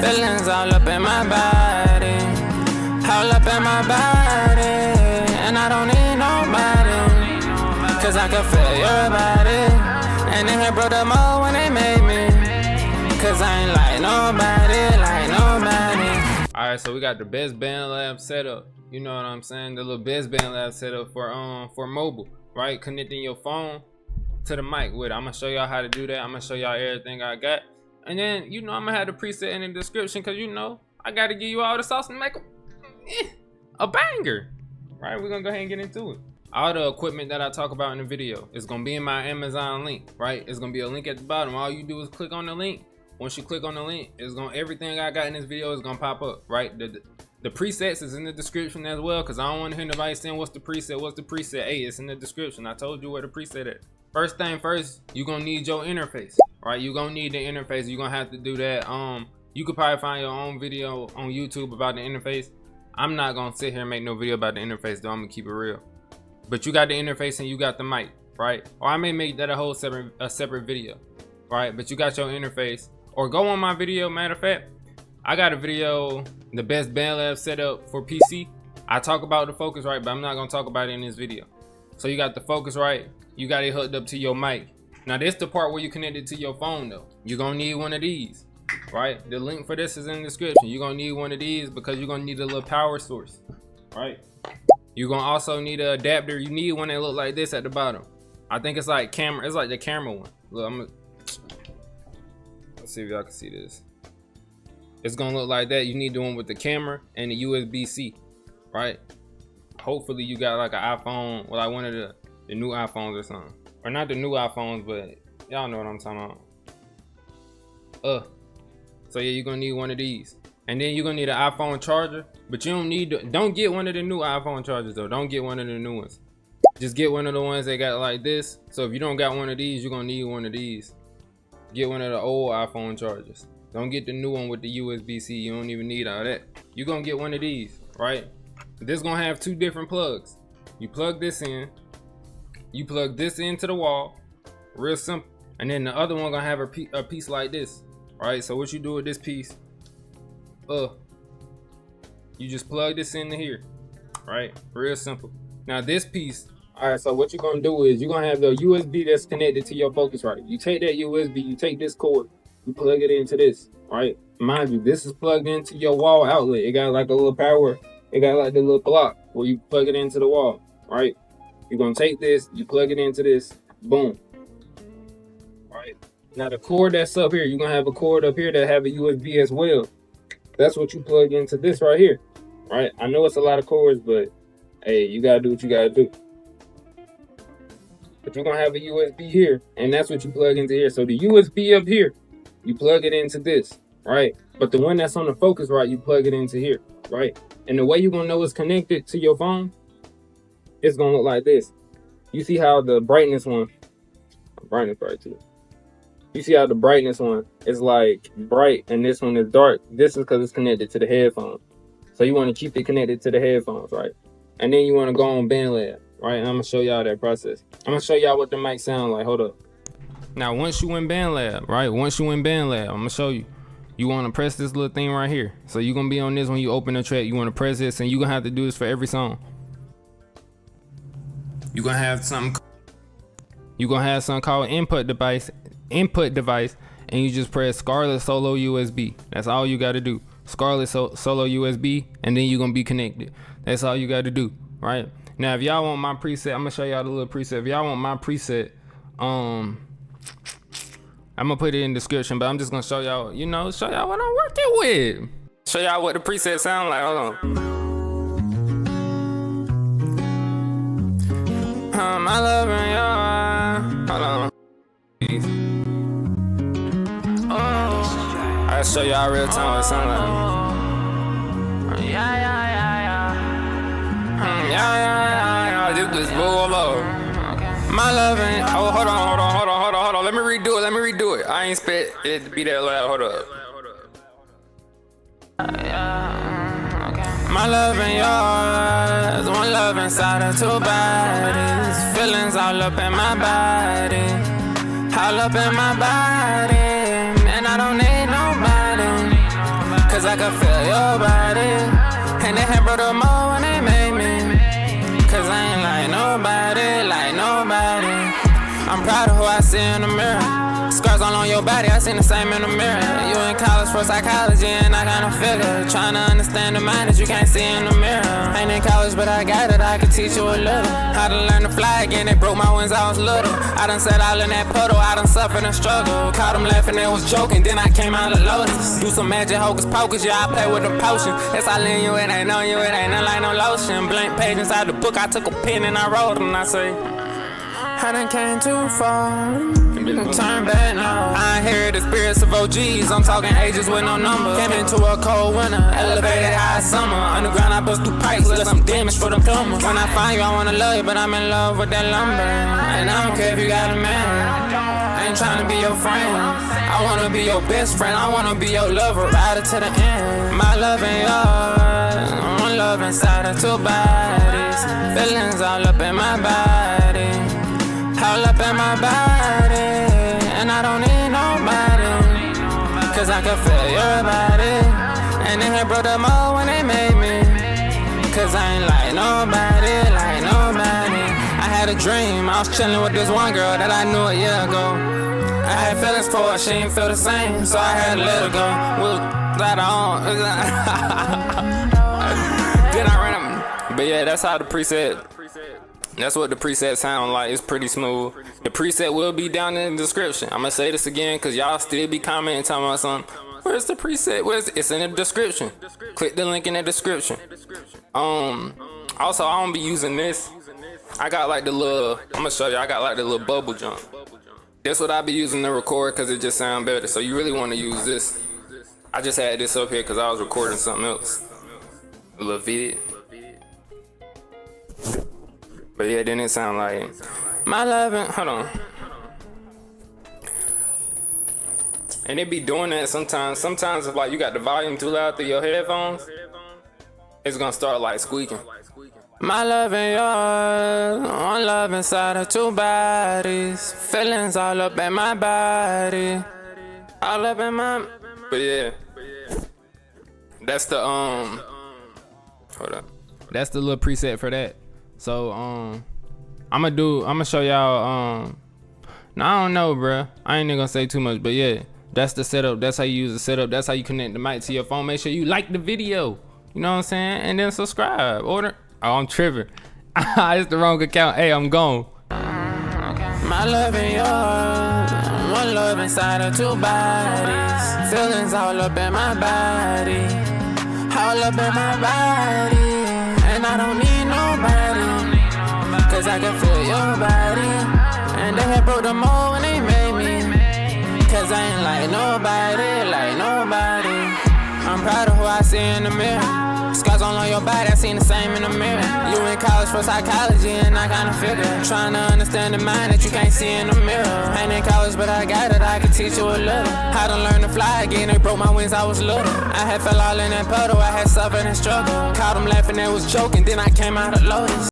Feelings all up in my body, all up in my body. And I don't need nobody, cause I can feel your body. And then they broke the mold when they made me, cause I ain't like nobody, like nobody. Alright, so we got the best Bandlab setup. You know what I'm saying? The little best Bandlab setup for mobile, right? Connecting your phone to the mic with it. I'm gonna show y'all how to do that. I'm gonna show y'all everything I got. And then, you know, I'm gonna have the preset in the description, cause you know, I gotta give you all the sauce and make a banger. Right, we're gonna go ahead and get into it. All the equipment that I talk about in the video is gonna be in my Amazon link, right? It's gonna be a link at the bottom. All you do is click on the link. Once you click on the link, it's gonna, everything I got in this video is gonna pop up, right? The presets is in the description as well, cause I don't want to hear nobody saying what's the preset. Hey, it's in the description. I told you where the preset is. First thing first, you gonna need your interface, right? You gonna need the interface. You gonna have to do that. You could probably find your own video on YouTube about the interface. I'm not gonna sit here and make no video about the interface though. I'm gonna keep it real. But you got the interface and you got the mic, right? Or I may make that a whole separate video, right? But you got your interface. Or go on my video. Matter of fact, I got a video, the best Bandlab setup for PC. I talk about the Focusrite, but I'm not gonna talk about it in this video. So you got the Focusrite, you got it hooked up to your mic. Now this the part where you connect it to your phone though. You're gonna need one of these, right? The link for this is in the description. You're gonna need one of these because you're gonna need a little power source, right? You're gonna also need an adapter. You need one that look like this at the bottom. I think it's like camera, it's like the camera one. Look, let's see if y'all can see this. It's gonna look like that. You need the one with the camera and the USB-C, right? Hopefully you got like an iPhone, well, like one of the new iPhones or something. Or not the new iPhones, but y'all know what I'm talking about. So yeah, you're gonna need one of these. And then you're gonna need an iPhone charger, but you don't get one of the new iPhone chargers though. Don't get one of the new ones. Just get one of the ones that got like this. So if you don't got one of these, you're gonna need one of these. Get one of the old iPhone chargers. Don't get the new one with the USB-C. You don't even need all that. You're gonna get one of these, right? This gonna have two different plugs. You plug this in, you plug this into the wall, real simple. And then the other one gonna have a piece like this, right? So what you do with this piece, you just plug this into here, right? Real simple. Now this piece, all right, so what you're gonna do is you're gonna have the USB that's connected to your Focusrite. You take that USB, you take this cord, you plug it into this, right? Mind you, this is plugged into your wall outlet. It got like a little power, it got like the little block where you plug it into the wall, right? You're gonna take this, you plug it into this, boom. Right? Now the cord that's up here, you're gonna have a cord up here that have a USB as well. That's what you plug into this right here, right? I know it's a lot of cords, but hey, you gotta do what you gotta do. But you're gonna have a USB here, and that's what you plug into here. So the USB up here, you plug it into this, right? But the one that's on the Focusrite, you plug it into here, right? And the way you're gonna know it's connected to your phone, it's gonna look like this. You see how the brightness one, brightness right too. You see how the brightness one is like bright and this one is dark. This is because it's connected to the headphones. So you want to keep it connected to the headphones, right? And then you want to go on Bandlab, right? And I'm gonna show y'all that process. I'm gonna show y'all what the mic sound like. Hold up. Now, once you in Bandlab, right? Once you in Bandlab, I'm gonna show you. You want to press this little thing right here. So you're gonna be on this when you open the track. You want to press this, and you're gonna have to do this for every song. You're gonna have something called input device, and you just press Scarlett Solo USB. That's all you got to do. Scarlett Solo USB, and then you're gonna be connected. That's all you got to do, right? Now, if y'all want my preset, I'm gonna show y'all the little preset. If y'all want my preset, I'm gonna put it in the description, but I'm just gonna show y'all, you know, show y'all what I'm working with. Show y'all what the preset sound like. Hold on. My love in your eye. Hold on. Oh, I'll show y'all real time what it sound like. Yeah. Just move over. My love in. Oh, hold on. Let me redo it. I ain't expect it to be that loud. Hold up. My love in yours, one love inside of two bodies. Feelings all up in my body, all up in my body. And I don't need nobody, I could feel your body. And they had brought them more when they made me. Cause I ain't like nobody, like nobody. I'm proud of who I see in the mirror. Scars all on your body, I seen the same in the mirror. You in college for psychology and I kinda figure. Trying to understand the mind that you can't see in the mirror. Ain't in college but I got it, I can teach you a little. How to learn to fly again, they broke my wings, I was little. I done sat all in that puddle, I done suffered and struggled. Caught them laughing, they was joking, then I came out of Lotus. Do some magic hocus pocus, yeah, I play with the potion. That's all in you, it ain't on you, it ain't nothing like no lotion. Blank page inside the book, I took a pen and I wrote and I say, I done came too far, turn back now. I ain't hear the spirits of OGs, I'm talking ages with no number. Came into a cold winter, elevated high summer. Underground I bust through pipes, left some damage for the plumber. When I find you I wanna love you, but I'm in love with that lumber. And I don't care if you got a man, I ain't tryna be your friend. I wanna be your best friend, I wanna be your lover, ride it to the end. My love and yours, one love inside of two bodies. Feelings all up in my body, all up in my body, and I don't need nobody, cause I can feel your body. And they had brought them all when they made me, cause I ain't like nobody, like nobody. I had a dream, I was chilling with this one girl that I knew a year ago. I had feelings for her, she ain't feel the same, so I had to let her go. Well, that on. Then I ran up, but yeah, that's how the preset. That's what the preset sound like. It's pretty smooth. The preset will be down in the description. I'm gonna say this again because y'all still be commenting talking about something. Where's the preset? It's in the description. Click the link in the description. Also, I don't be using this. I got like the little, I'm gonna show you, I got like the little bubble jump. That's what I be using to record because it just sound better. So you really want to use this. I just had this up here because I was recording something else. A little vid. But yeah, then it sound like my loving. Hold on. And it be doing that sometimes. Sometimes if like you got the volume too loud through your headphones, it's gonna start like squeaking. My love and yours, one love inside of two bodies. Feelings all up in my body, all up in my. But yeah, that's the hold up. That's the little preset for that. So I'ma show y'all no, I don't know, bruh. I ain't even gonna say too much, but yeah, that's the setup. That's how you use the setup. That's how you connect the mic to your phone. Make sure you like the video, you know what I'm saying, and then subscribe. Oh, I'm tripping. It's the wrong account. Hey, I'm gone. My love and yours, one love inside of two bodies. Feelings all up in my body, all up in my body, and I don't need nobody, cause I can feel your body. And they had broke the mold when they made me, cause I ain't like nobody, like nobody. I'm proud of who I see in the mirror. Scars all on your body, I seen the same in the mirror. You in college for psychology and I kinda figure. Trying to understand the mind that you can't see in the mirror. Ain't in college but I got it, I can teach you a little. How to learn to fly again, they broke my wings, I was little. I had fell all in that puddle, I had suffered and struggled. Caught them laughing, they was joking, then I came out of Lotus.